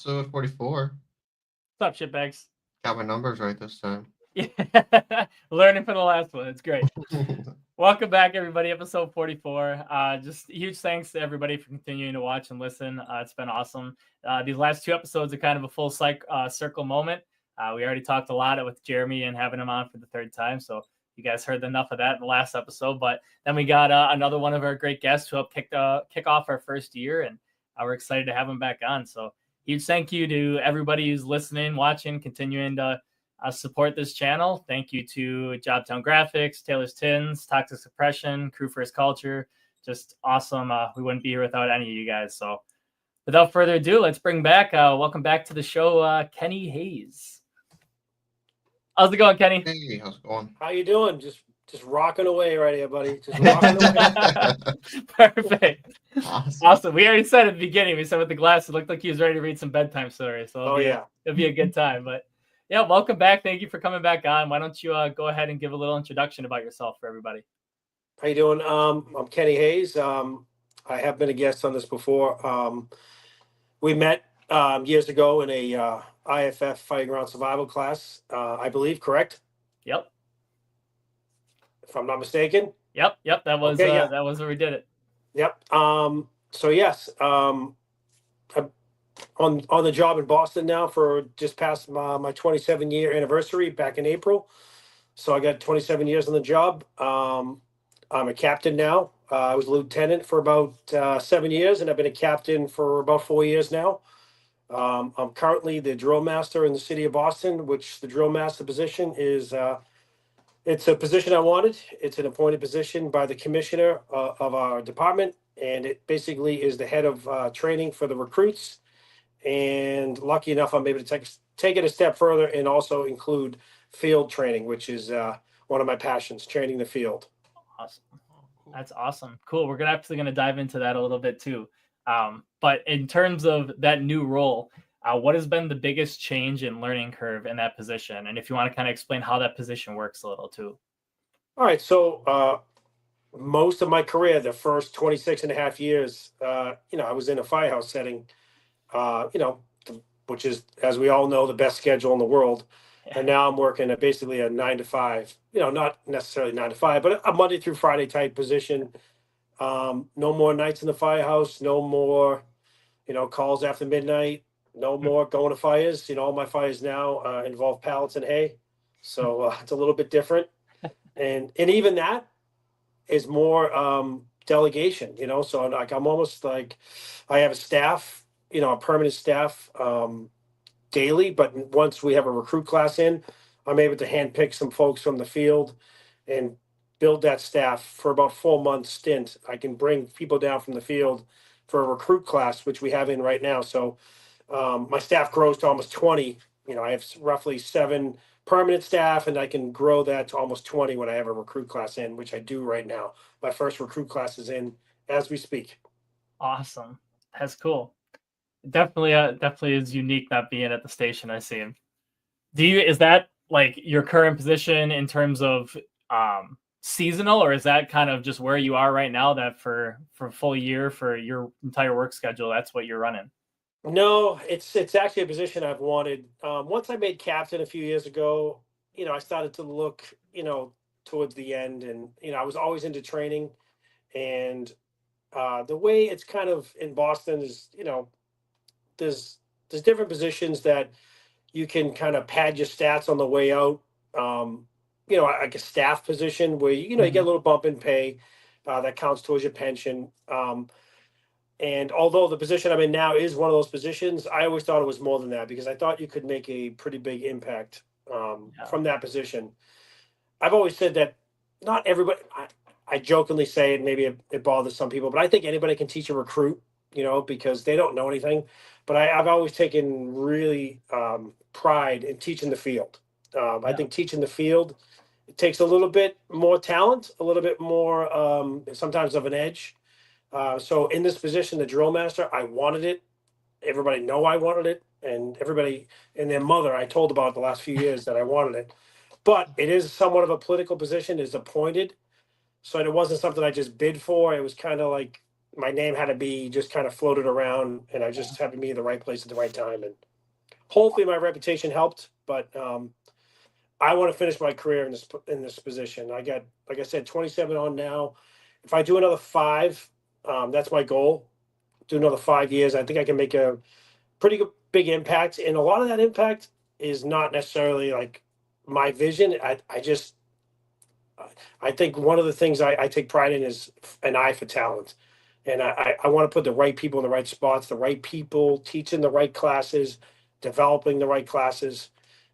episode 44. What's up, shitbags? Got my numbers right this time. Yeah, learning from the last one. It's great. Welcome back, everybody. Episode 44. Just huge thanks to everybody for continuing to watch and listen. It's been awesome. These last two episodes are kind of a full circle moment. We already talked a lot with Jeremy and having him on for the third time, so you guys heard enough of that in the last episode. But then we got another one of our great guests who helped kick off our first year, and we're excited to have him back on. So huge thank you to everybody who's listening, watching, continuing to support this channel. Thank you to Jobtown Graphics, Taylor's Tins, Toxic Suppression, Crew First Culture. Just awesome. We wouldn't be here without any of you guys. So without further ado, let's bring back, welcome back to the show, Kenny Hayes. How's it going, Kenny? Hey, how's it going? How you doing? Just rocking away right here, buddy. Just rocking away. Perfect. Awesome. We already said at the beginning, we said with the glasses, it looked like he was ready to read some bedtime stories. So it'll be a good time. But yeah, welcome back. Thank you for coming back on. Why don't you go ahead and give a little introduction about yourself for everybody? How you doing? I'm Kenny Hayes. I have been a guest on this before. We met years ago in a IFF Fighting Ground Survival class, I believe, correct? Yep. If I'm not mistaken. Yep. That was that was where we did it. Yep. So yes, I'm on the job in Boston now for just past my 27-year anniversary back in April. So I got 27 years on the job. I'm a captain now. I was a lieutenant for about 7 years, and I've been a captain for about 4 years now. I'm currently the drill master in the city of Boston, which the drill master position is, it's a position I wanted. It's an appointed position by the commissioner of our department, and it basically is the head of training for the recruits. And lucky enough, I'm able to take it a step further and also include field training, which is one of my passions, training the field. Awesome. That's awesome. Cool. We're actually going to dive into that a little bit too. But in terms of that new role, what has been the biggest change in learning curve in that position? And if you want to kind of explain how that position works a little too. All right. So most of my career, the first 26 and a half years, I was in a firehouse setting, which is, as we all know, the best schedule in the world. Yeah. And now I'm working at basically a 9 to 5, not necessarily 9 to 5, but a Monday through Friday type position. No more nights in the firehouse, no more, calls after midnight, no more going to fires. All my fires now involve pallets and hay. So it's a little bit different. And even that is more delegation, so like I'm almost like I have a staff, a permanent staff daily, but once we have a recruit class in, I'm able to handpick some folks from the field and build that staff for about 4 months stint. I can bring people down from the field for a recruit class, which we have in right now. So my staff grows to almost 20. I have roughly 7 permanent staff, and I can grow that to almost 20 when I have a recruit class in, which I do right now. My first recruit class is in as we speak. Awesome. That's cool. Definitely is unique not being at the station. I see him. Is that like your current position in terms of seasonal, or is that kind of just where you are right now, that for full year for your entire work schedule, that's what you're running? No, it's actually a position I've wanted. Once I made captain a few years ago, I started to look, towards the end, and, I was always into training. And the way it's kind of in Boston is, there's different positions that you can kind of pad your stats on the way out. Like a staff position where, you get a little bump in pay that counts towards your pension. And although the position I'm in now is one of those positions, I always thought it was more than that, because I thought you could make a pretty big impact from that position. I've always said that not everybody, I jokingly say it, maybe it bothers some people, but I think anybody can teach a recruit, because they don't know anything. But I've always taken really pride in teaching the field. I think teaching the field, it takes a little bit more talent, a little bit more sometimes of an edge. So in this position, the drill master, I wanted it. Everybody know I wanted it, and everybody and their mother, I told about the last few years that I wanted it. But it is somewhat of a political position, is appointed. So it wasn't something I just bid for. It was kind of like, my name had to be just kind of floated around, and I just happened to be in the right place at the right time, and hopefully my reputation helped. But I want to finish my career in this position. I got, like I said, 27 on now. If I do another 5, that's my goal. Do another 5 years. I think I can make a pretty good, big impact, and a lot of that impact is not necessarily like my vision. I think one of the things I take pride in is an eye for talent. And I want to put the right people in the right spots, the right people teaching the right classes, developing the right classes.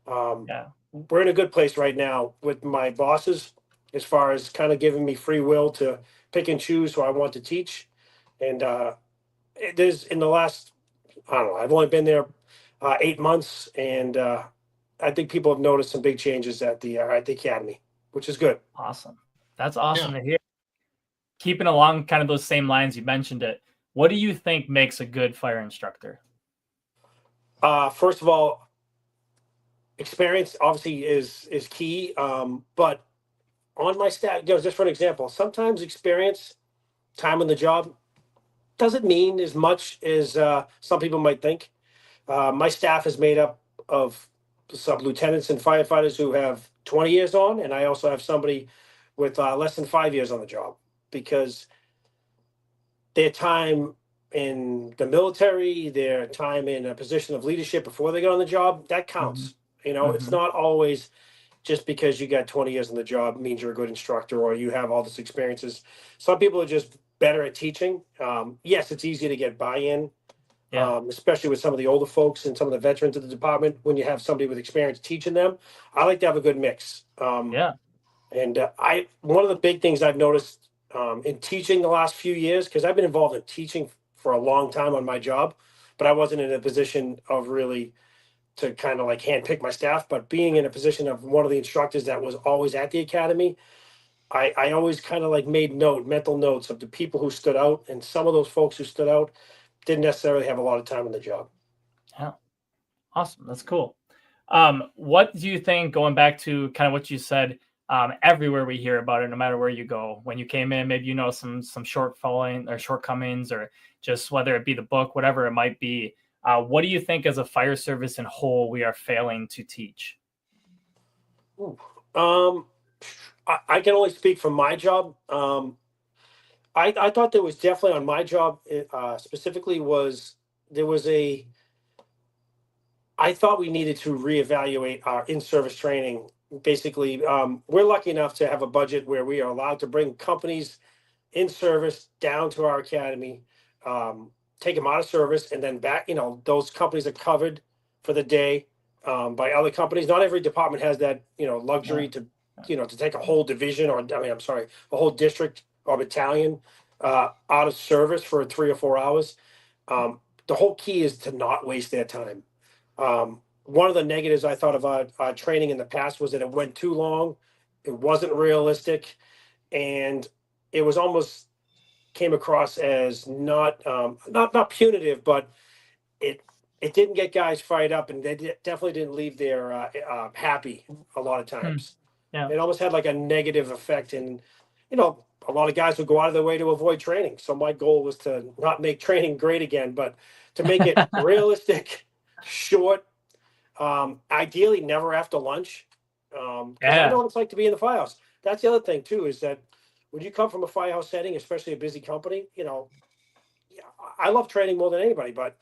Yeah. We're in a good place right now with my bosses as far as kind of giving me free will to pick and choose who I want to teach. And there's in the last, I don't know, I've only been there 8 months, and I think people have noticed some big changes at the academy, which is good. Awesome. That's awesome Yeah. to hear. Keeping along kind of those same lines, you mentioned it. What do you think makes a good fire instructor? First of all, experience obviously is key. But on my staff, just for an example, sometimes experience, time on the job, doesn't mean as much as some people might think. My staff is made up of sub lieutenants and firefighters who have 20 years on, and I also have somebody with less than 5 years on the job, because their time in the military, their time in a position of leadership before they get on the job, that counts. It's not always just because you got 20 years on the job means you're a good instructor or you have all this experiences. Some people are just better at teaching. Yes, it's easy to get buy-in, Yeah. especially with some of the older folks and some of the veterans of the department. When you have somebody with experience teaching them, I like to have a good mix. Yeah. And one of the big things I've noticed in teaching the last few years, because I've been involved in teaching for a long time on my job, but I wasn't in a position of really to kind of like handpick my staff. But being in a position of one of the instructors that was always at the academy, I always kind of like made mental notes of the people who stood out, and some of those folks who stood out didn't necessarily have a lot of time on the job. Yeah. Awesome. That's cool. What do you think, going back to kind of what you said, everywhere we hear about it, no matter where you go, when you came in, maybe some shortfalling or shortcomings, or just whether it be the book, whatever it might be. What do you think as a fire service in whole we are failing to teach? I can only speak for my job. I thought there was definitely on my job specifically there was I thought we needed to reevaluate our in-service training. Basically, we're lucky enough to have a budget where we are allowed to bring companies in service down to our academy, take them out of service, and then back. Those companies are covered for the day by other companies. Not every department has that luxury to to take a whole division, or I'm sorry, a whole district or battalion out of service for 3 or 4 hours. The whole key is to not waste their time. One of the negatives I thought about training in the past was that it went too long. It wasn't realistic, and it was almost came across as not punitive, but it it didn't get guys fired up, and they definitely didn't leave there happy a lot of times. Yeah. It almost had like a negative effect, and a lot of guys would go out of their way to avoid training. So my goal was to not make training great again, but to make it realistic, short, ideally never after lunch. 'Cause I know what it's like to be in the firehouse. That's the other thing too, is that when you come from a firehouse setting, especially a busy company, yeah, I love training more than anybody, but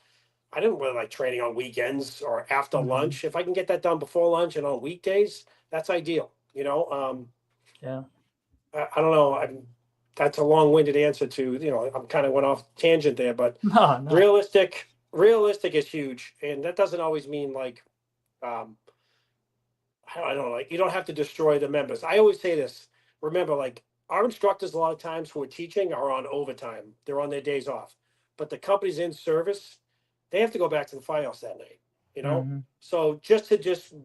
I didn't really like training on weekends or after lunch. If I can get that done before lunch and on weekdays, that's ideal. Yeah. I don't know. That's a long-winded answer to, I'm kind of went off tangent there, but No. realistic is huge. And that doesn't always mean like, I don't know, like you don't have to destroy the members. I always say this. Remember, like our instructors a lot of times who are teaching are on overtime. They're on their days off. But the company's in service, they have to go back to the firehouse that night. So just to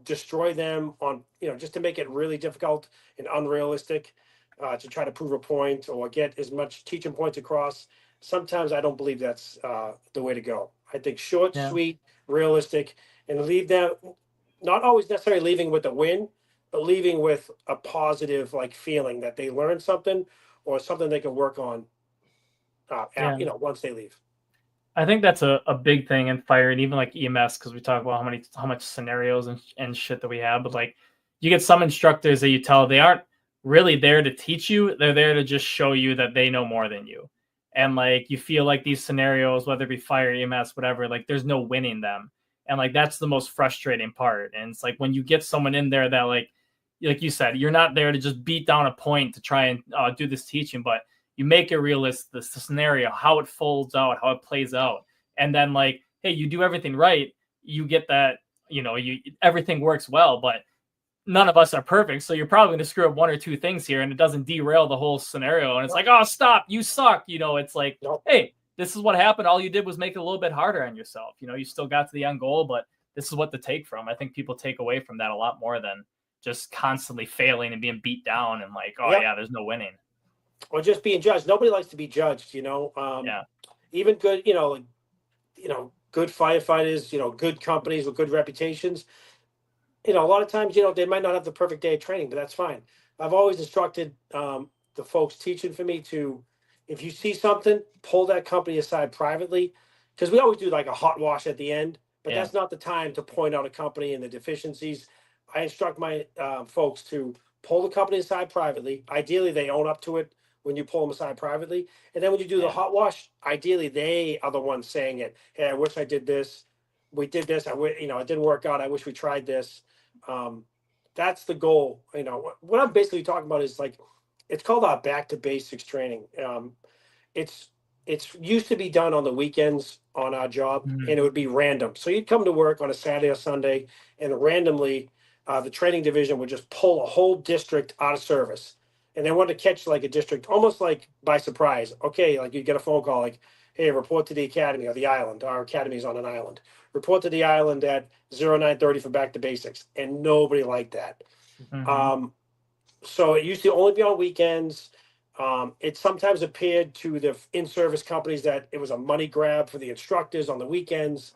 destroy them on, just to make it really difficult and unrealistic, to try to prove a point or get as much teaching points across, sometimes I don't believe that's the way to go. I think short, Yeah. sweet, realistic, and leave them, not always necessarily leaving with a win, but leaving with a positive like feeling that they learned something or something they can work on Yeah. once they leave. I think that's a big thing in fire and even like EMS, because we talk about how much scenarios and shit that we have. But like you get some instructors that you tell they aren't really there to teach you, they're there to just show you that they know more than you. And like you feel like these scenarios, whether it be fire, EMS, whatever, like there's no winning them. And like that's the most frustrating part. And it's like when you get someone in there that like you said, you're not there to just beat down a point to try and do this teaching, but you make it realistic, the scenario, how it folds out, how it plays out. And then like, hey, you do everything right, you get that, everything works well, but none of us are perfect. So you're probably going to screw up one or two things here and it doesn't derail the whole scenario. And it's like, oh, stop, you suck. It's like, hey, this is what happened. All you did was make it a little bit harder on yourself. You still got to the end goal, but this is what to take from. I think people take away from that a lot more than just constantly failing and being beat down and like, oh yeah, there's no winning. Or just being judged. Nobody likes to be judged, even good, good firefighters, good companies with good reputations. A lot of times, they might not have the perfect day of training, but that's fine. I've always instructed the folks teaching for me to, if you see something, pull that company aside privately, because we always do like a hot wash at the end, but that's not the time to point out a company and the deficiencies. I instruct my folks to pull the company aside privately. Ideally, they own up to it when you pull them aside privately. And then when you do the hot wash, ideally, they are the ones saying it. Hey, I wish I did this. We did this. It didn't work out. I wish we tried this. That's the goal. What I'm basically talking about is like, it's called our back to basics training. It's used to be done on the weekends on our job, and it would be random. So you'd come to work on a Saturday or Sunday, and randomly, the training division would just pull a whole district out of service. And they wanted to catch like a district almost like by surprise. Okay, like you'd get a phone call like, hey, report to the academy or the island. Our academy is on an island. Report to the island at 0930 for back to basics. And nobody liked that. So it used to only be on weekends. It sometimes appeared to the in-service companies that it was a money grab for the instructors on the weekends.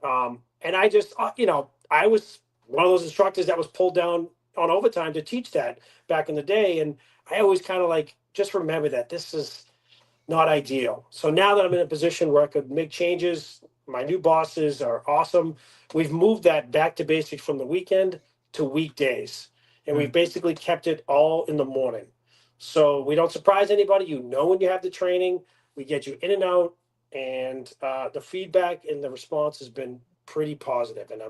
And I just, I was one of those instructors that was pulled down on overtime to teach that back in the day. And I always kind of like, just remember that this is not ideal. So now that I'm in a position where I could make changes, my new bosses are awesome. We've moved that back to basics from the weekend to weekdays. And we've basically kept it all in the morning. So we don't surprise anybody. When you have the training, we get you in and out. And the feedback and the response has been pretty positive. And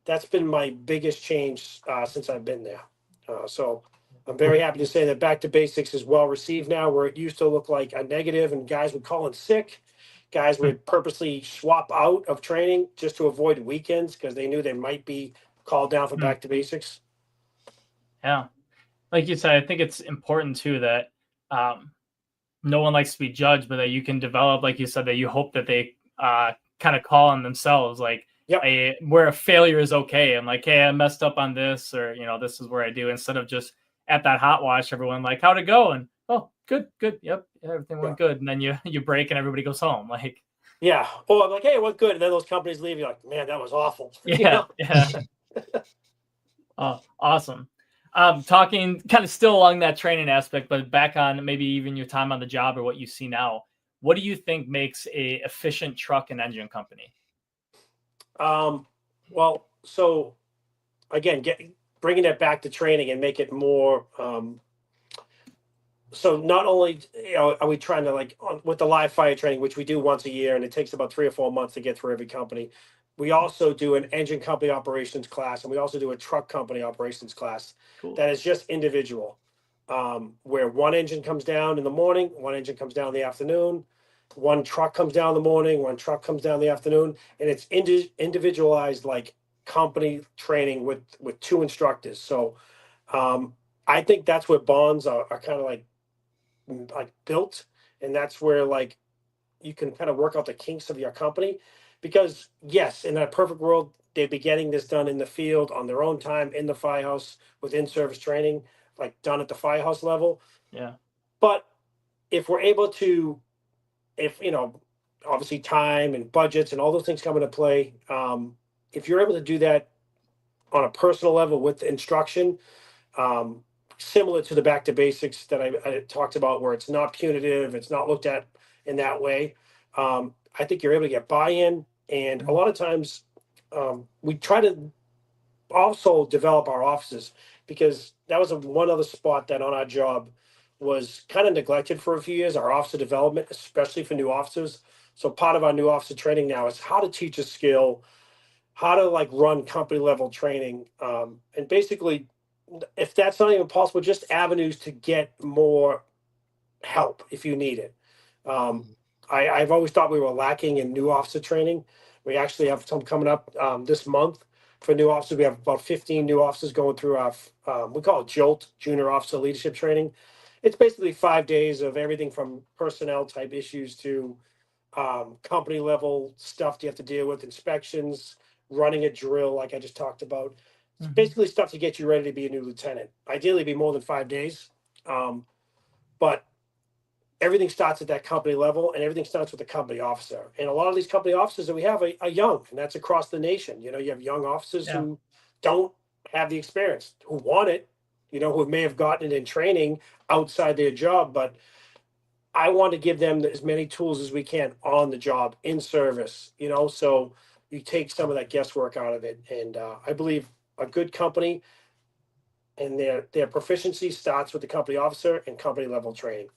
that's been my biggest change since I've been there. So I'm very happy to say that back to basics is well received now, where it used to look like a negative and guys would call in sick. Guys would purposely swap out of training just to avoid weekends because they knew they might be called down for back to basics. Yeah. Like you said, I think it's important too that no one likes to be judged, but that you can develop, like you said, that you hope that they kind of call on themselves, like where a failure is okay. And like, hey, I messed up on this, or, this is where I do, instead of just at that hot wash, everyone like, how'd it go? And, oh, good. Yep. Everything went good. And then you break and everybody goes home. Like, yeah. Oh, I'm like, hey, it went good. And then those companies leave. You're like, man, that was awful. Yeah. Oh, awesome. Talking kind of still along that training aspect, but back on maybe even your time on the job or what you see now, what do you think makes a efficient truck and engine company? Well, so again, bringing it back to training and make it more, so not only are we trying to with the live fire training, which we do once a year, and it takes about 3 or 4 months to get through every company. We also do an engine company operations class, and we also do a truck company operations class. Cool. That is just individual, where one engine comes down in the morning, one engine comes down in the afternoon, one truck comes down in the morning, one truck comes down in the afternoon, and it's individualized like company training with 2 instructors. So I think that's where bonds are kind of like built, and that's where like you can kind of work out the kinks of your company. Because yes, in a perfect world, they'd be getting this done in the field on their own time in the firehouse with in-service training, like done at the firehouse level. Yeah. But if we're able to, obviously time and budgets and all those things come into play. If you're able to do that on a personal level with instruction, similar to the back to basics that I talked about, where it's not punitive, it's not looked at in that way. I think you're able to get buy-in, and a lot of times we try to also develop our offices, because that was one other spot that on our job was kind of neglected for a few years, our officer development, especially for new officers. So part of our new officer training now is how to teach a skill, how to like run company level training, and basically, if that's not even possible, just avenues to get more help if you need it. I've always thought we were lacking in new officer training. We actually have some coming up this month for new officers. We have about 15 new officers going through our, we call it JOLT, Junior Officer Leadership Training. It's basically 5 days of everything from personnel type issues to company level stuff you have to deal with, inspections, running a drill, like I just talked about. It's basically stuff to get you ready to be a new lieutenant. Ideally, be more than 5 days. But everything starts at that company level, and everything starts with the company officer. And a lot of these company officers that we have are young, and that's across the nation. You know, you have young officers who don't have the experience, who want it, you know, who may have gotten it in training outside their job, but I want to give them as many tools as we can on the job, in service, you know, so you take some of that guesswork out of it. And I believe a good company and their proficiency starts with the company officer and company level training.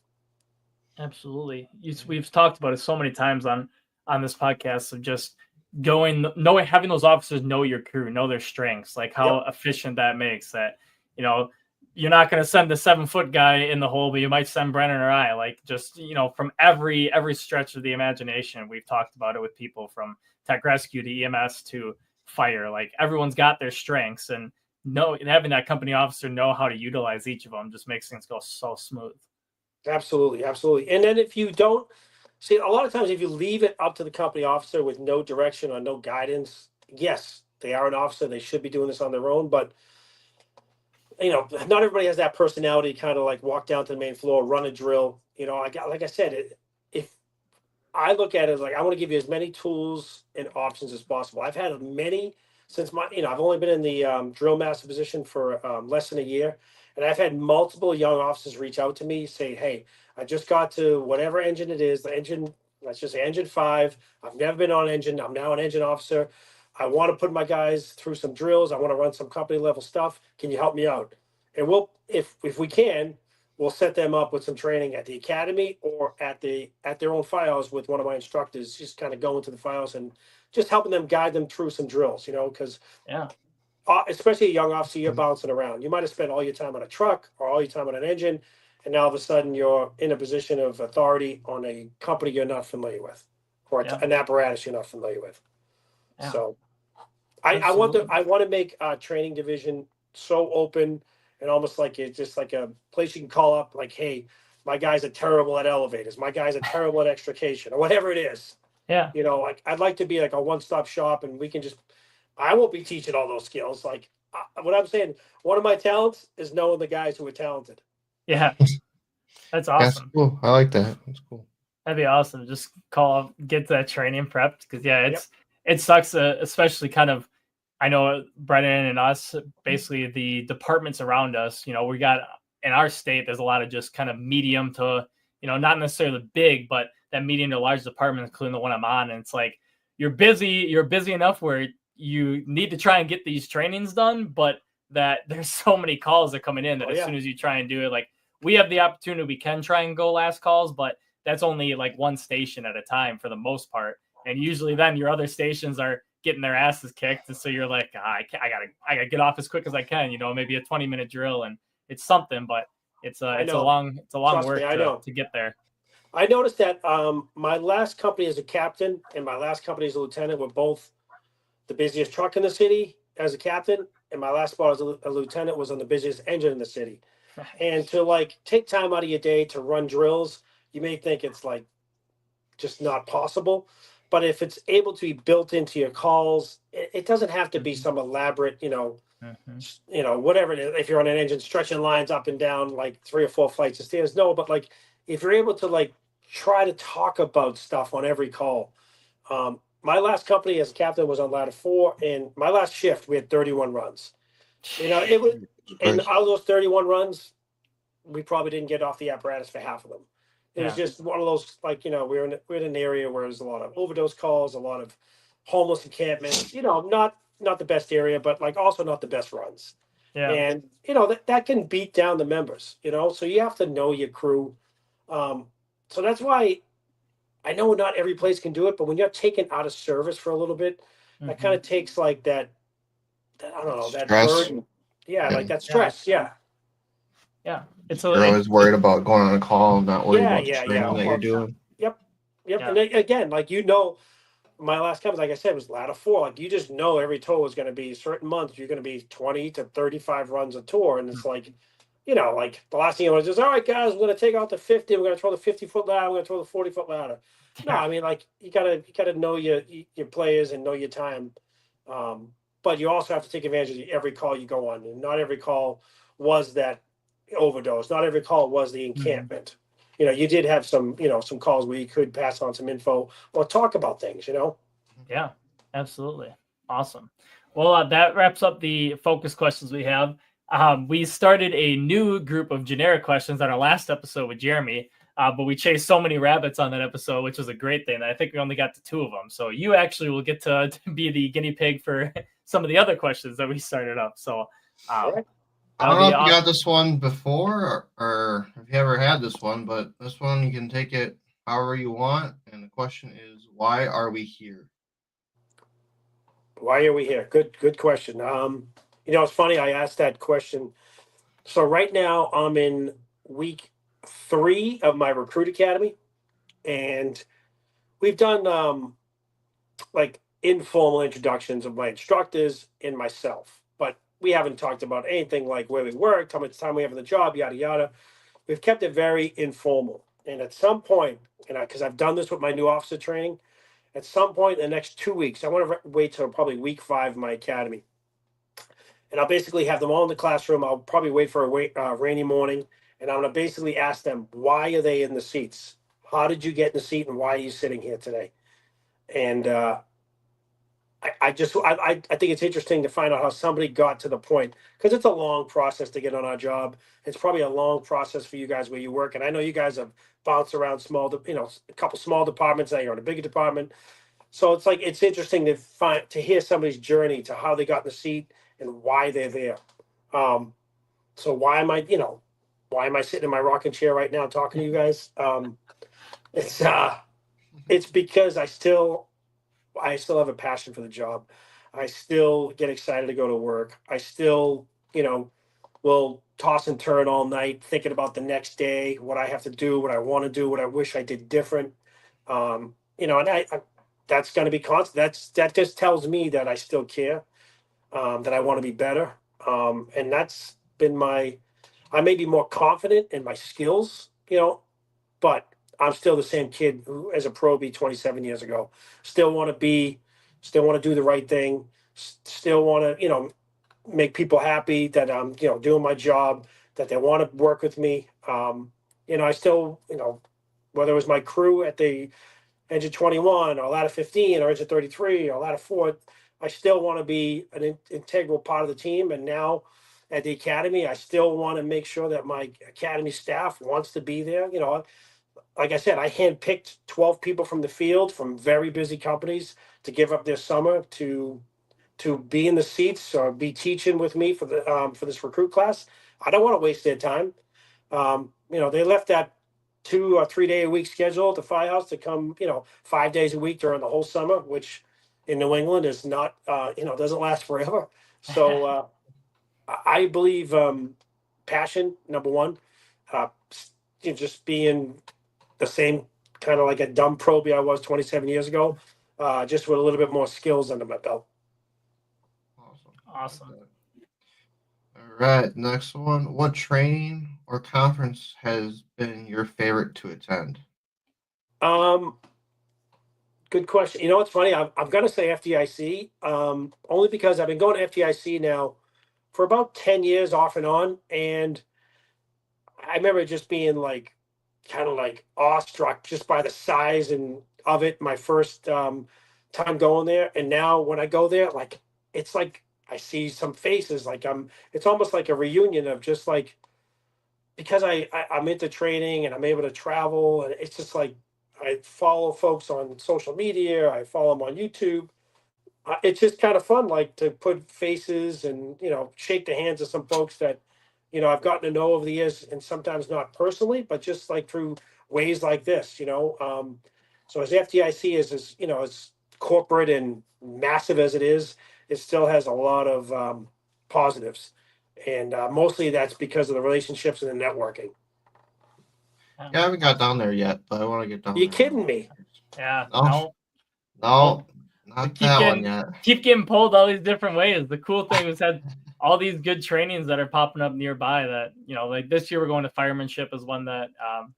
Absolutely. We've talked about it so many times on this podcast of just knowing, having those officers know your crew, know their strengths, like how efficient that makes that, you know, you're not going to send the 7-foot guy in the hole, but you might send Brennan or I, like, just, you know, from every stretch of the imagination. We've talked about it with people from tech rescue to EMS to fire. Like, everyone's got their strengths, and having that company officer know how to utilize each of them just makes things go so smooth. Absolutely, absolutely. And then if you don't see, a lot of times if you leave it up to the company officer with no direction or no guidance, yes, they are an officer, they should be doing this on their own, but you know, not everybody has that personality to kind of like walk down to the main floor, run a drill. You know, like I said, if I look at it as like, I want to give you as many tools and options as possible. I've had many since I've only been in the drill master position for less than a year. And I've had multiple young officers reach out to me, say, hey, I just got to whatever engine it is, the engine, let's just say engine 5. I've never been on engine. I'm now an engine officer. I want to put my guys through some drills. I want to run some company level stuff. Can you help me out? And we'll, if we can, we'll set them up with some training at the academy or at their own files with one of my instructors, just kind of going to the files and just helping them, guide them through some drills, you know, because especially a young officer, you're bouncing around. You might have spent all your time on a truck or all your time on an engine, and now all of a sudden you're in a position of authority on a company you're not familiar with, or an apparatus you're not familiar with. So I want to make a training division so open and almost like it's just like a place you can call up, like, hey, my guys are terrible at elevators, my guys are terrible at extrication, or whatever it is. Yeah. You know, like I'd like to be like a one-stop shop, and we can just, I won't be teaching all those skills. Like what I'm saying, one of my talents is knowing the guys who are talented. Yeah. That's awesome. That's cool. I like that. That's cool. That'd be awesome. Just get that training prepped, because it sucks, especially kind of, I know Brennan and us, basically the departments around us, you know, we got in our state, there's a lot of just kind of medium to, you know, not necessarily big, but that medium to large department, including the one I'm on. And it's like, you're busy enough where you need to try and get these trainings done, but that there's so many calls that are coming in that as soon as you try and do it, like, we have the opportunity, we can try and go last calls, but that's only like one station at a time for the most part. And usually then your other stations are getting their asses kicked. And so you're like, I gotta get off as quick as I can, you know, maybe a 20-minute drill, and it's something, but it's a long work to get there. I noticed that my last company as a captain and my last company as a lieutenant were both the busiest truck in the city as a captain, and my last spot as a lieutenant was on the busiest engine in the city. And to like take time out of your day to run drills, you may think it's like just not possible, but if it's able to be built into your calls, it doesn't have to be some elaborate, you know, whatever it is. If you're on an engine stretching lines up and down like 3 or 4 flights of stairs, no, but like if you're able to like try to talk about stuff on every call. My last company as a captain was on ladder 4, and my last shift we had 31 runs. You know, and out of those 31 runs, we probably didn't get off the apparatus for half of them. It was Yeah. just one of those, like, we're in an area where there's a lot of overdose calls, a lot of homeless encampments. Not the best area, but like also not the best runs. Yeah. And that can beat down the members. So you have to know your crew. So that's why I know not every place can do it, but when you're taken out of service for a little bit, that kind of takes like that I don't know, that Stress. burden. Yeah, Yeah. like that stress. Yeah. Yeah. You're always worried about going on a call, not worried Yeah, about the yeah, training that you're doing. Yep. Yep. Yeah. And again, like my last company, like I said, was ladder 4. Like you just know every tour is going to be certain months. You're going to be 20 to 35 runs a tour, and it's like, like the last thing you want to do is, all right, guys, we're going to take out the 50. We're going to throw the 50-foot ladder. We're going to throw the 40-foot ladder. No, I mean, like you gotta know your players and know your time. But you also have to take advantage of every call you go on, and not every call was that overdose. Not every call was the encampment. You did have some calls where you could pass on some info or talk about things. Yeah, absolutely. Awesome. Well, that wraps up the focus questions we have. We started a new group of generic questions on our last episode with Jeremy, but we chased so many rabbits on that episode, which was a great thing. I think we only got to 2 of them. So you actually will get to be the guinea pig for some of the other questions that we started up. So Right. I don't know if you got this one before or if you ever had this one, but this one you can take it however you want. And the question is, why are we here? Why are we here? Good question. It's funny. I asked that question. So right now I'm in week 3 of my recruit academy, and we've done like informal introductions of my instructors and myself, but we haven't talked about anything like where we work, how much time we have in the job, yada yada. We've kept it very informal. And at some point, because I've done this with my new officer training, at some point in the next 2 weeks, I want to wait till probably week 5 of my academy, and I'll basically have them all in the classroom. I'll probably wait for a rainy morning, and I'm going to basically ask them, why are they in the seats? How did you get in the seat, and why are you sitting here today? And I think it's interesting to find out how somebody got to the point, because it's a long process to get on our job. It's probably a long process for you guys where you work, and I know you guys have bounced around a couple small departments. Now you're in a bigger department, so it's interesting to hear somebody's journey to how they got in the seat and why they're there. So why am I sitting in my rocking chair right now talking to you guys? It's because I still have a passion for the job. I still get excited to go to work. I still, will toss and turn all night thinking about the next day, what I have to do, what I want to do, what I wish I did different. And I that's going to be constant. That just tells me that I still care, that I want to be better. And that's been I may be more confident in my skills, but I'm still the same kid who, as a pro, be 27 years ago. Still want to do the right thing. Still want to, make people happy that I'm, doing my job, that they want to work with me. I still, whether it was my crew at the engine 21 or ladder 15 or engine 33 or ladder 4, I still want to be an integral part of the team. And now at the academy, I still want to make sure that my academy staff wants to be there. Like I said, I handpicked 12 people from the field from very busy companies to give up their summer to be in the seats or be teaching with me for this recruit class. I don't want to waste their time. They left that 2 or 3 day a week schedule at the firehouse to come, 5 days a week during the whole summer, which in New England is not, doesn't last forever. So I believe passion, number one, just being the same kind of like a dumb probie I was 27 years ago, just with a little bit more skills under my belt. Awesome. All right, next one. What training or conference has been your favorite to attend? Good question. What's funny? I'm going to say FDIC, only because I've been going to FDIC now for about 10 years off and on. And I remember just being like, kind of like awestruck just by the size and of it. My first time going there. And now when I go there, like, it's like I see some faces, like it's almost like a reunion of just like because I'm into training and I'm able to travel, and it's just like I follow folks on social media, I follow them on YouTube. It's just kind of fun, like to put faces and shake the hands of some folks that I've gotten to know over the years, and sometimes not personally, but just like through ways like this. So as FDIC is as as corporate and massive as it still has a lot of positives, and mostly that's because of the relationships and the networking. Yeah, I haven't got down there yet, but I want to get down You there. kidding me? Yeah, No, no. We not keep that one getting yet. keep getting pulled all these different ways. The cool thing is that all these good trainings that are popping up nearby that, like this year we're going to firemanship is one that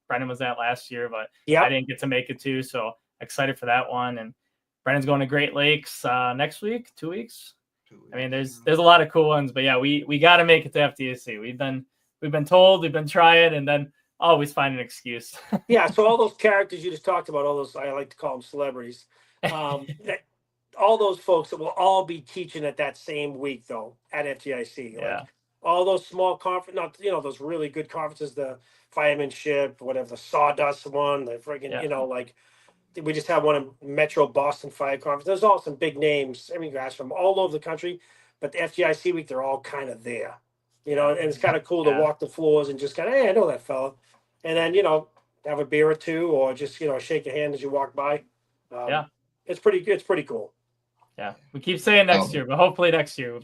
Brennan was at last year, but Yeah. I didn't get to make it to. So excited for that one. And Brennan's going to Great Lakes next week, 2 weeks. I mean, there's a lot of cool ones, but yeah, we got to make it to FDIC. We've been told, we've been trying, and then always find an excuse. Yeah. So all those characters you just talked about, all those, I like to call them celebrities. All those folks that will all be teaching at that same week though at FGIC. Yeah. Like all those small conference, not those really good conferences, the firemanship, whatever, the sawdust one, the friggin' like we just had one in Metro Boston Fire Conference. There's all some big names, I mean guys from all over the country, but the FGIC week they're all kind of there. And it's kind of cool to walk the floors and just kind of, hey, I know that fella. And then, have a beer or two or just, shake your hand as you walk by. Yeah. It's pretty cool. Yeah, we keep saying next year, but hopefully next year.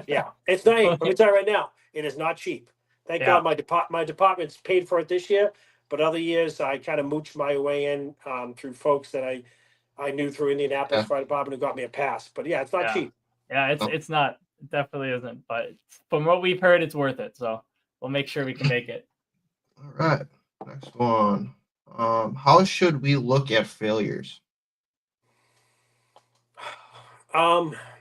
Yeah, it's not. Let me tell you right now, it is not cheap. Thank God my department's paid for it this year, but other years I kind of mooched my way in through folks that I knew through Indianapolis Fire Department who got me a pass. But yeah, it's not cheap. Yeah, it's not. It definitely isn't. But from what we've heard, it's worth it. So we'll make sure we can make it. All right, next one. How should we look at failures?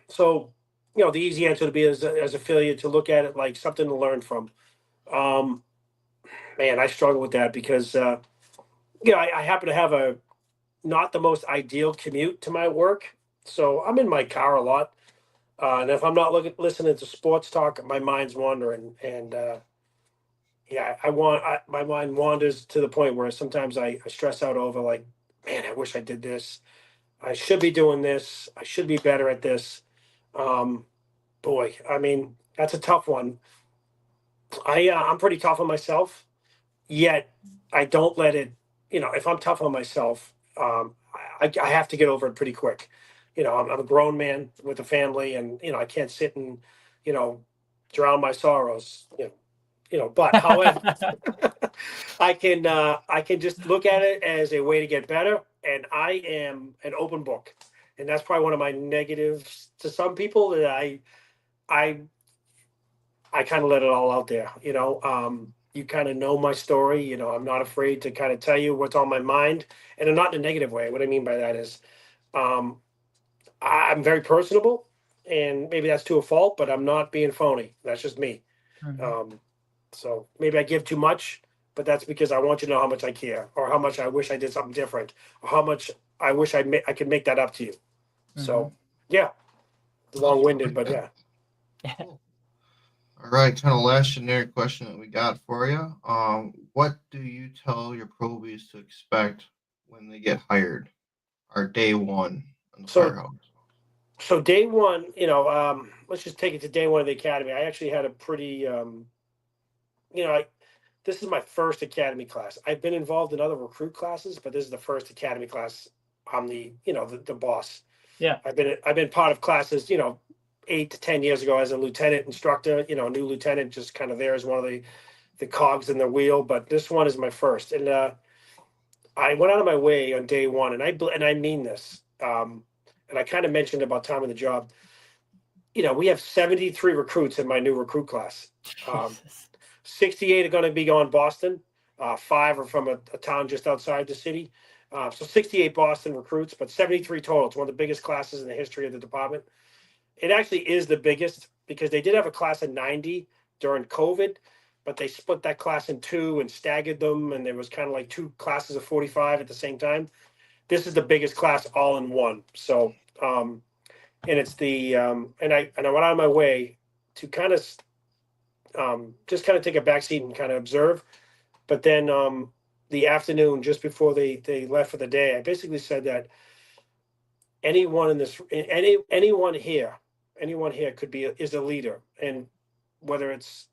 So, the easy answer to be as a failure to look at it like something to learn from. Man, I struggle with that because, I happen to have not the most ideal commute to my work. So I'm in my car a lot. And if I'm not listening to sports talk, my mind's wandering. And, my mind wanders to the point where sometimes I stress out over like, man, I wish I did this. I should be doing this. I should be better at this. Boy, I mean, that's a tough one. I'm pretty tough on myself, yet I don't let it. If I'm tough on myself, I have to get over it pretty quick. I'm a grown man with a family, and I can't sit and drown my sorrows. But however, I can just look at it as a way to get better, and I am an open book, and that's probably one of my negatives to some people that I kind of let it all out there. You kind of know my story. I'm not afraid to kind of tell you what's on my mind, and not in a negative way. What I mean by that is, I'm very personable, and maybe that's to a fault, but I'm not being phony. That's just me. Mhm. So maybe I give too much, but that's because I want you to know how much I care, or how much I wish I did something different, or how much I wish I could make that up to you. So yeah, long-winded, but yeah. Cool. All right, kind of last generic question that we got for you. What do you tell your probies to expect when they get hired, or day one in the firehouse? So day one, let's just take it to day one of the academy. I actually had a pretty, this is my first academy class. I've been involved in other recruit classes, but this is the first academy class. I'm the boss. Yeah. I've been part of classes, 8 to 10 years ago as a lieutenant instructor, new lieutenant, just kind of there as one of the cogs in the wheel. But this one is my first. And I went out of my way on day one, and I mean this. And I kind of mentioned about time on the job. We have 73 recruits in my new recruit class. 68 are going to be going Boston. 5 are from a town just outside the city. So 68 Boston recruits, but 73 total. It's one of the biggest classes in the history of the department. It actually is the biggest because they did have a class of 90 during COVID, but they split that class in 2 and staggered them, and there was kind of like 2 classes of 45 at the same time. This is the biggest class all in one. So, and it's the and I went out of my way to kind of just kind of take a back seat and kind of observe. But then the afternoon, just before they left for the day, I basically said that anyone in this, anyone here could is a leader, and whether it's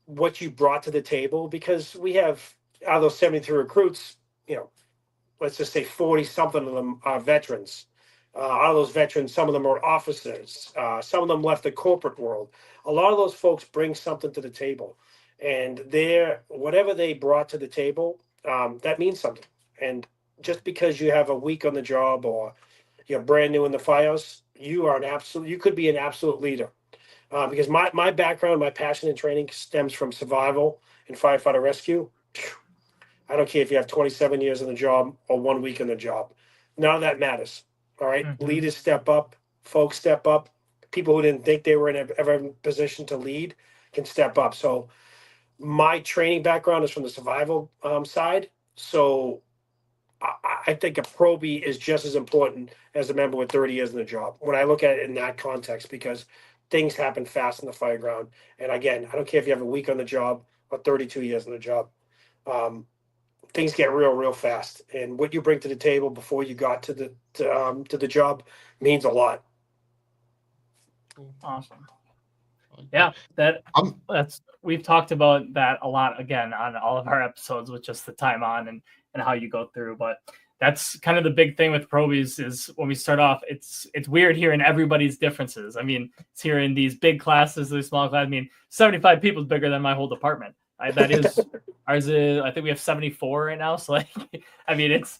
what you brought to the table, because we have out of those 73 recruits, let's just say 40 something of them are veterans. Out of those veterans, some of them are officers. Some of them left the corporate world. A lot of those folks bring something to the table, and whatever they brought to the table, that means something. And just because you have a week on the job or you're brand new in the firehouse, you could be an absolute leader. Because my background, my passion and training stems from survival and firefighter rescue. I don't care if you have 27 years in the job or 1 week in the job. None of that matters. All right. Mhm. Leaders step up, folks step up. People who didn't think they were ever in a position to lead can step up. So my training background is from the survival side. So I think a probie is just as important as a member with 30 years in the job when I look at it in that context, because things happen fast in the fire ground. And again, I don't care if you have a week on the job or 32 years in the job. Things get real fast, and what you bring to the table before you got to the job means a lot. Awesome. I like Yeah, Um, that's we've talked about that a lot again on all of our episodes with just the time on and how you go through. But that's kind of the big thing with probies is when we start off, it's weird hearing everybody's differences. I mean, it's hearing these big classes, these small classes. I mean, 75 people is bigger than my whole department. That is ours is I think we have 74 right now. So like, I mean, it's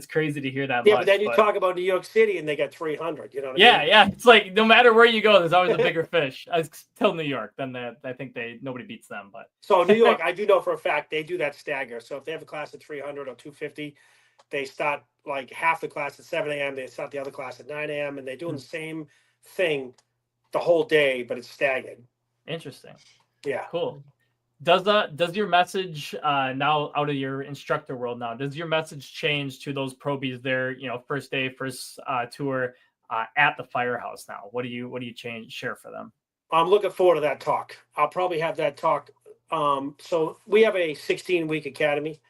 crazy to hear that Yeah, much. but then you talk about New York City and they got 300. You know what I mean? Yeah. It's like no matter where you go, there's always a bigger fish. Till New York, then I think nobody beats them. But So New York, I do know for a fact they do that stagger. So if they have a class at 300 or 250, they start like half the class at 7 a.m. They start the other class at 9 a.m. and they're doing the same thing the whole day, but it's staggered. Interesting. Yeah. Cool. Does your message now out of your instructor world now, does your message change to those probies there, first day, first tour at the firehouse now? What do you share for them? I'm looking forward to that talk. I'll probably have that talk. So we have a 16-week academy.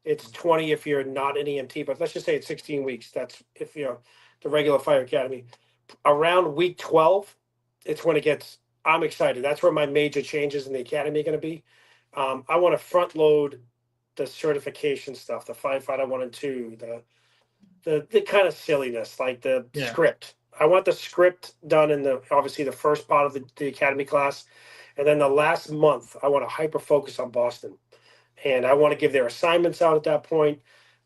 It's 20 if you're not an EMT, but let's just say it's 16 weeks. That's if you're the regular fire academy. Around week 12, it's when I'm excited. That's where my major changes in the academy are going to be. I want to front load the certification stuff, the firefighter 1 and 2, the kind of silliness, like the script. I want the script done in obviously the first part of the academy class. And then the last month, I want to hyper focus on Boston. And I want to give their assignments out at that point.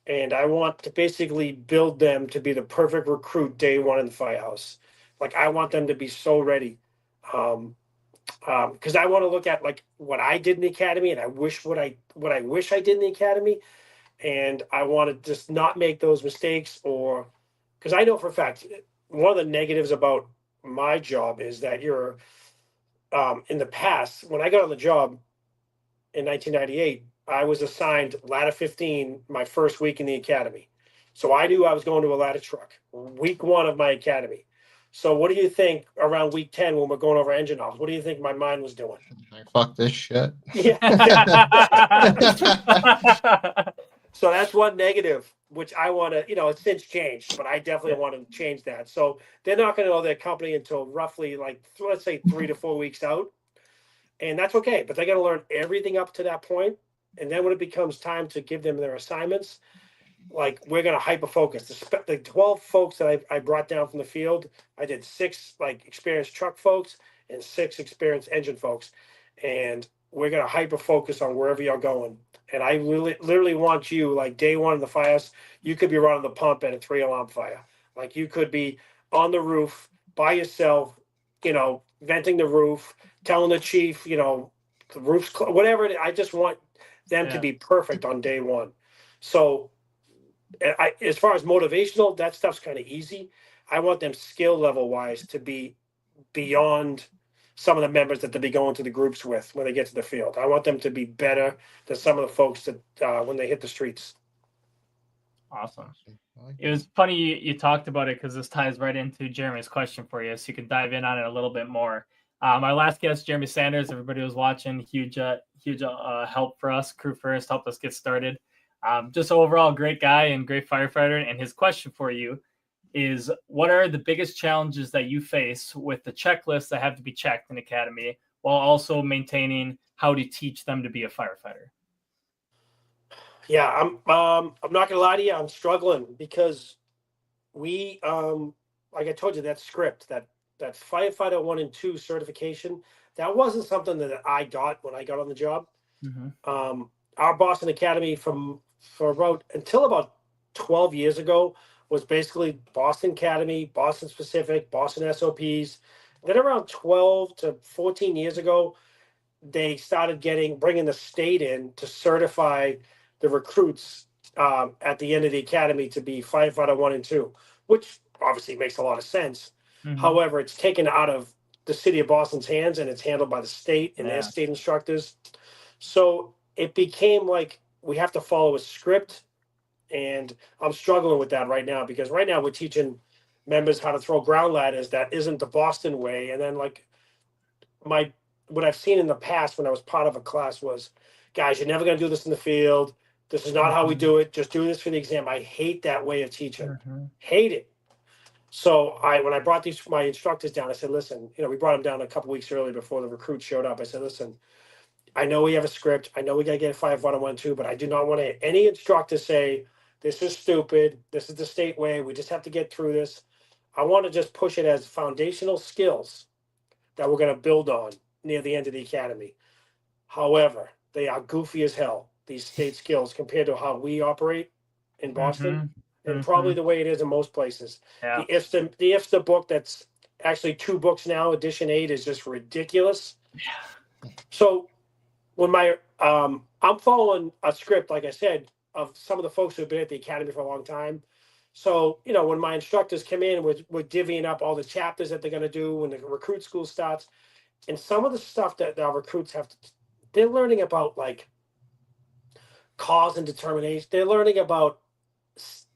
And I want to basically build them to be the perfect recruit day one in the firehouse. Like I want them to be so ready. Because I want to look at like what I did in the academy, and I wish what I wish I did in the academy, and I want to just not make those mistakes. Or because I know for a fact one of the negatives about my job is that you're in the past when I got on the job in 1998, I was assigned ladder 15 my first week in the academy, so I knew I was going to a ladder truck week 1 of my academy. So what do you think around week 10 when we're going over engine knobs? What do you think my mind was doing? Fuck this shit. Yeah. So that's one negative, which I want to, it's since changed, but I definitely want to change that. So they're not going to know their company until roughly like, let's say 3 to 4 weeks out. And that's okay, but they got to learn everything up to that point. And then when it becomes time to give them their assignments, like we're going to hyper focus. The 12 folks that I brought down from the field, I did 6 like experienced truck folks and 6 experienced engine folks. And we're going to hyper focus on wherever you're going. And I literally want you, like day one in the fires, you could be running the pump at a 3-alarm fire. Like you could be on the roof by yourself, venting the roof, telling the chief, the roof's whatever. I just want them to be perfect on day one. So as far as motivational, that stuff's kind of easy. I want them skill level wise to be beyond some of the members that they'll be going to the groups with when they get to the field. I want them to be better than some of the folks that when they hit the streets. Awesome. It was funny you talked about it because this ties right into Jeremy's question for you, so you can dive in on it a little bit more. My last guest, Jeremy Sanders, everybody was watching, huge help for us. Crew First helped us get started. Just overall great guy and great firefighter. And his question for you is, what are the biggest challenges that you face with the checklists that have to be checked in Academy while also maintaining how to teach them to be a firefighter? Yeah, I'm not gonna lie to you, I'm struggling because we like I told you, that script, that firefighter 1 and 2 certification, that wasn't something that I got when I got on the job. Our Boston Academy for about 12 years ago was basically Boston Academy, Boston Specific, Boston SOPs. Then around 12 to 14 years ago, they started bringing the state in to certify the recruits at the end of the academy to be firefighter 1 and 2, which obviously makes a lot of sense. However, it's taken out of the city of Boston's hands and it's handled by the state and their state instructors. So it became like we have to follow a script, and I'm struggling with that right now because right now we're teaching members how to throw ground ladders that isn't the Boston way. And then like what I've seen in the past when I was part of a class was, guys, you're never going to do this in the field. This is not how we do it. Just do this for the exam. I hate that way of teaching. Hate it. So when I brought my instructors down, I said, listen, we brought them down a couple weeks early before the recruits showed up. I said, listen, I know we have a script. I know we got to get a 5-1-1-2, but I do not want any instructor say, this is stupid. This is the state way. We just have to get through this. I want to just push it as foundational skills that we're going to build on near the end of the academy. However, they are goofy as hell, these state skills, compared to how we operate in Boston, and probably the way it is in most places. Yeah. The IFSTA book, that's actually 2 books now, edition 8, is just ridiculous. So when I'm following a script, like I said, of some of the folks who've been at the academy for a long time. So, when my instructors come in, we're divvying up all the chapters that they're going to do when the recruit school starts. And some of the stuff that our recruits they're learning about like cause and determination. They're learning about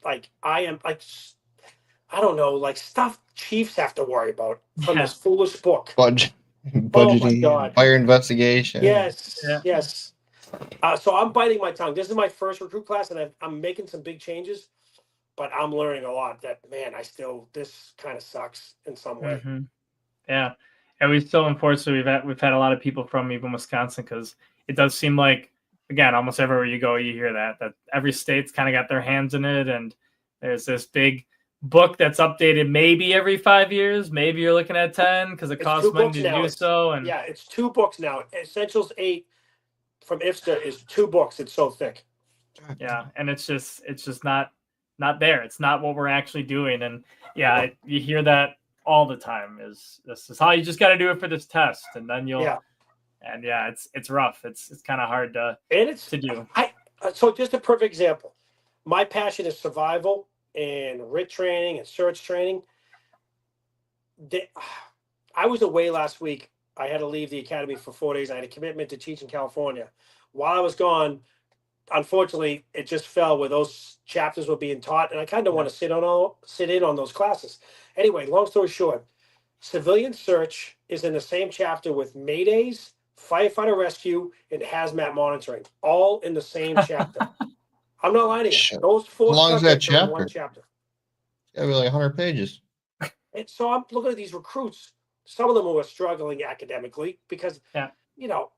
like I don't know, like stuff chiefs have to worry about from this foolish book. Budgeting, Oh my God. fire investigation. Yes. So I'm biting my tongue. This is my first recruit class, and I'm making some big changes, but I'm learning a lot. This kind of sucks in some way. Yeah. And we still, unfortunately, we've had a lot of people from even Wisconsin, because it does seem like, again, almost everywhere you go, you hear that every state's kind of got their hands in it. And there's this big book that's updated maybe every 5 years. Maybe you're looking at 10 because it costs money to do so. And yeah, it's 2 books now. Essentials 8 from IFSTA is 2 books. It's so thick. Yeah. And it's just not there. It's not what we're actually doing. And yeah, you hear that all the time, is this is how you just got to do it for this test, and then you'll and it's rough. It's kind of hard to do. So just a perfect example, my passion is survival and RIT training and search training. I was away last week. I had to leave the academy for 4 days. I had a commitment to teach in California. While I was gone, unfortunately, it just fell where those chapters were being taught, and I kind of want to sit in on those classes. Anyway, long story short, civilian search is in the same chapter with Maydays, firefighter rescue, and hazmat monitoring, all in the same chapter. I'm not lying to you. Those 4 subjects are in one chapter. It's gotta be like 100 pages. And so I'm looking at these recruits. Some of them who are struggling academically because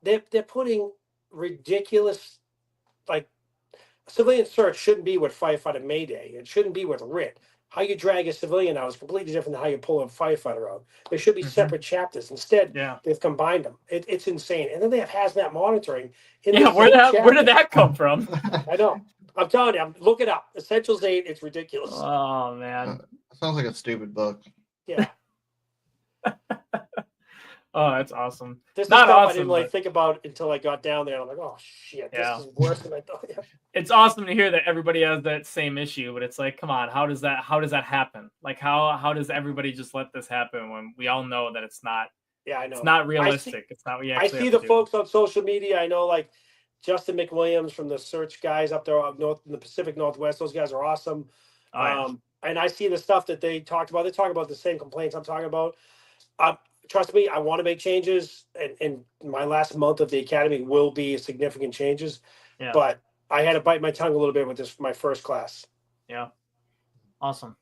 they're putting ridiculous, like, civilian search shouldn't be with firefighter Mayday. It shouldn't be with RIT. How you drag a civilian out is completely different than how you pull a firefighter out. There should be separate chapters. Instead, they've combined them. It's insane. And then they have hazmat monitoring. Where did that come from? I know. I'm telling you, look it up. Essentials 8, it's ridiculous. Oh, man. Sounds like a stupid book. Yeah. Oh, that's awesome. This is stuff I didn't think about until I got down there. I'm like, oh shit, this is worse than I thought. Yeah. It's awesome to hear that everybody has that same issue, but it's like, come on, how does that happen? Like, how does everybody just let this happen when we all know that it's not? Yeah, I know. It's not realistic. It's not what you actually I see the folks on social media. I know, like Justin McWilliams from the search guys up there up north in the Pacific Northwest. Those guys are awesome. And I see the stuff that they talked about. They talk about the same complaints I'm talking about. trust me, I want to make changes, and my last month of the academy will be significant changes. Yeah. But I had to bite my tongue a little bit with this my first class. Yeah. Awesome.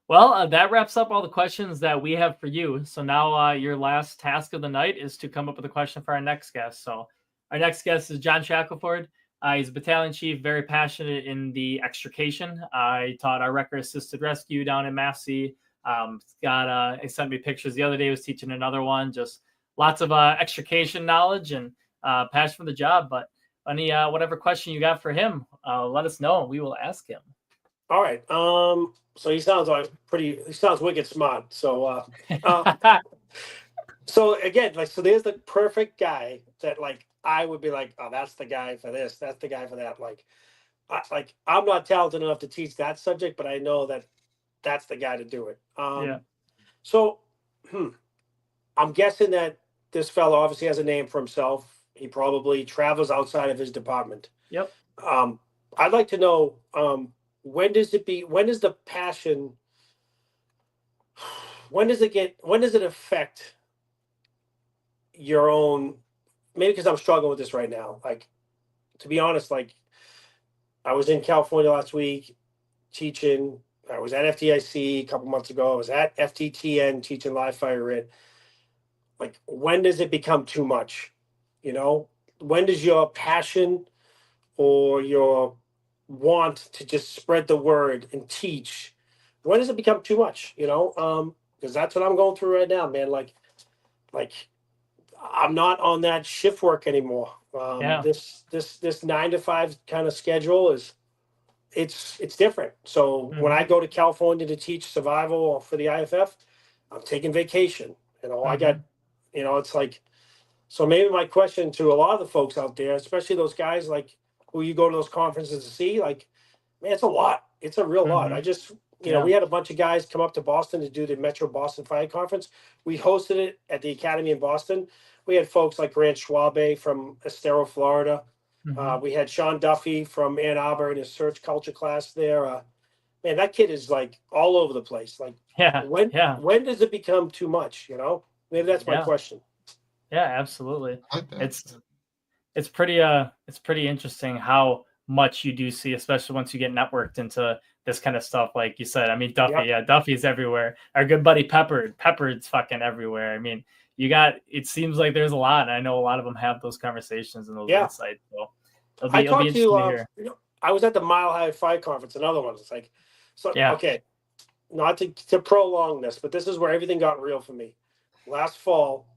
Well, that wraps up all the questions that we have for you. So now your last task of the night is to come up with a question for our next guest. So our next guest is John Shackelford. He's a battalion chief, very passionate in the extrication. He taught our record assisted rescue down in Massey. He sent me pictures the other day. He was teaching another one. Just lots of extrication knowledge and passion for the job. But any whatever question you got for him, let us know. We will ask him. All right. So he sounds wicked smart. So so again, so there's the perfect guy that I would be like, oh, that's the guy for this, that's the guy for that. I'm not talented enough to teach that subject, but I know that that's the guy to do it. Yeah. So I'm guessing that this fellow obviously has a name for himself. He probably travels outside of his department. Yep. I'd like to know, when does the passion, when does it affect your own, maybe because I'm struggling with this right now. To be honest, I was in California last week teaching. I was at FDIC a couple months ago. I was at FTTN teaching live fire writ. When does it become too much? When does your passion or your want to just spread the word and teach, when does it become too much? Because that's what I'm going through right now, man. I'm not on that shift work anymore. This 9 to 5 kind of schedule it's different. So when I go to California to teach survival for the IFF, I'm taking vacation. I got, it's so maybe my question to a lot of the folks out there, especially those guys who you go to those conferences to see, man, it's a lot. It's a real lot. I just, we had a bunch of guys come up to Boston to do the Metro Boston Fire Conference. We hosted it at the Academy in Boston. We had folks like Grant Schwabe from Estero, Florida. We had Sean Duffy from Ann Arbor in his search culture class there. Man, that kid is all over the place. When does it become too much? Maybe that's my question. Yeah, absolutely. I like that. It's pretty interesting how much you do see, especially once you get networked into this kind of stuff. Like you said, I mean, Duffy, Duffy's everywhere. Our good buddy Peppard's fucking everywhere. I mean, it seems like there's a lot, and I know a lot of them have those conversations and those insights. So it'll be interesting to hear. I was at the Mile High Fire Conference, another one. It's okay, not to prolong this, but this is where everything got real for me. Last fall,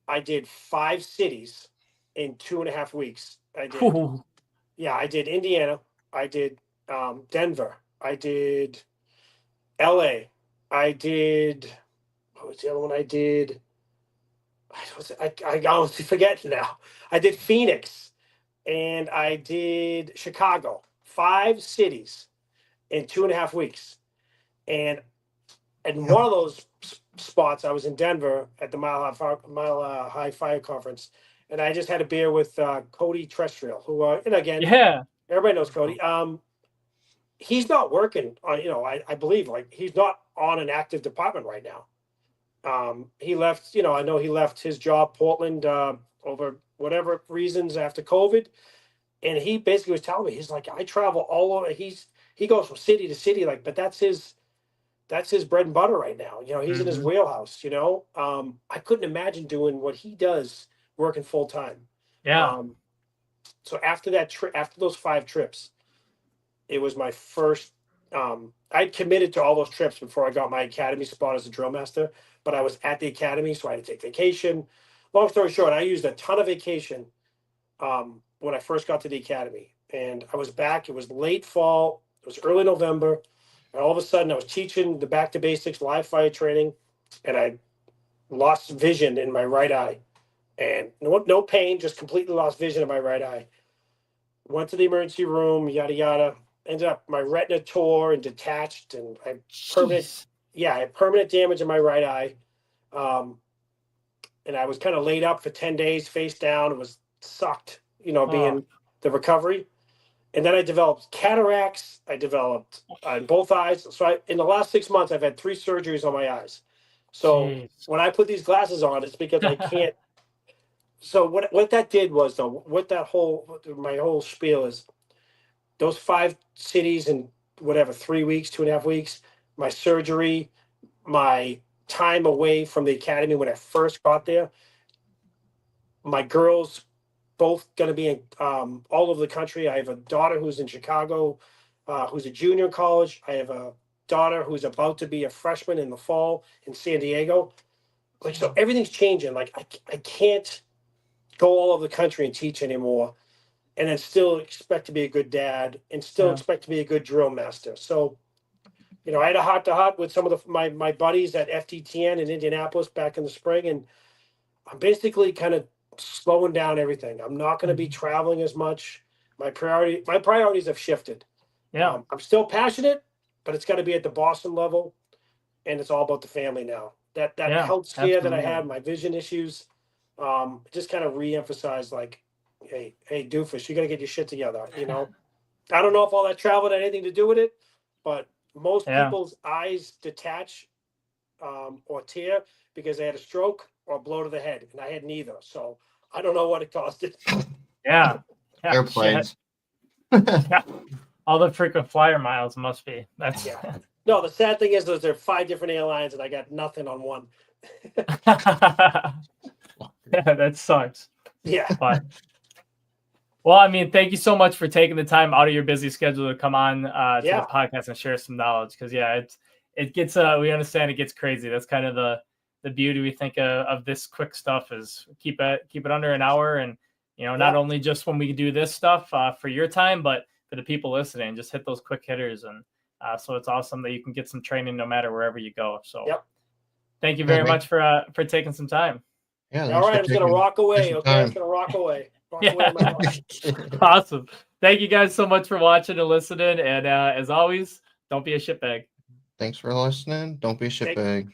I did 5 cities in 2.5 weeks. I did Indiana. I did Denver. I did LA. I did, what was the other one I did? I honestly forget now. I did Phoenix and I did Chicago. 5 cities in 2.5 weeks. And one of those spots, I was in Denver at the Mile High Fire Conference, and I just had a beer with Cody Trestriel, who, and again, everybody knows Cody. He's not working on, I believe, he's not on an active department right now. He left, I know he left his job, Portland, over whatever reasons after COVID. And he basically was telling me, he's like, I travel all over. He goes from city to city, but that's his bread and butter right now. He's in his wheelhouse, I couldn't imagine doing what he does working full time. Yeah. So after that trip, after those 5 trips, it was my first, I'd committed to all those trips before I got my academy spot as a drill master, but I was at the academy, so I had to take vacation. Long story short, I used a ton of vacation when I first got to the academy, and I was back. It was late fall. It was early November. And all of a sudden I was teaching the back to basics live fire training, and I lost vision in my right eye, and no pain, just completely lost vision in my right eye. Went to the emergency room, yada, yada. Ended up my retina tore and detached, and I had permanent damage in my right eye. And I was kind of laid up for 10 days, face down. It was sucked, being the recovery. And then I developed cataracts. I developed on both eyes. So in the last 6 months, I've had 3 surgeries on my eyes. So Jeez. when I put these glasses on, it's because I can't. So what that did was, though, what that my whole spiel is, those 5 cities in whatever 3 weeks, 2.5 weeks, my surgery, my time away from the academy when I first got there, my girls both going to be in all over the country. I have a daughter who's in Chicago, who's a junior in college. I have a daughter who's about to be a freshman in the fall in San Diego. Like, so everything's changing. Like, I can't go all over the country and teach anymore, and then still expect to be a good dad and still Yeah. expect to be a good drill master. So, I had a heart-to-heart with some of my buddies at FTTN in Indianapolis back in the spring, and I'm basically kind of slowing down everything. I'm not going to be traveling as much. My priorities have shifted. Yeah. I'm still passionate, but it's got to be at the Boston level, and it's all about the family now. That Yeah, health scare that I absolutely. had, my vision issues, just kind of reemphasized, like, hey, doofus, you got to get your shit together. I don't know if all that travel had anything to do with it, but most Yeah. people's eyes detach or tear because they had a stroke or a blow to the head, and I had neither. So I don't know what it costed. Yeah. Yeah. Airplanes. Yeah. All the frequent flyer miles must be. That's Yeah. No, the sad thing is there are 5 different airlines, and I got nothing on one. Yeah, that sucks. Yeah. But well, I mean, thank you so much for taking the time out of your busy schedule to come on to Yeah. the podcast and share some knowledge. Because it gets we understand it gets crazy. That's kind of the beauty we think of this quick stuff is keep it under an hour, and not only just when we do this stuff for your time, but for the people listening, just hit those quick hitters, and so it's awesome that you can get some training no matter wherever you go. So thank you very much for taking some time. Yeah. All right, I'm just gonna rock away. Okay, I'm time. just gonna rock away. Awesome. Thank you guys so much for watching and listening. And as always, don't be a shitbag. Thanks for listening. Don't be a shitbag.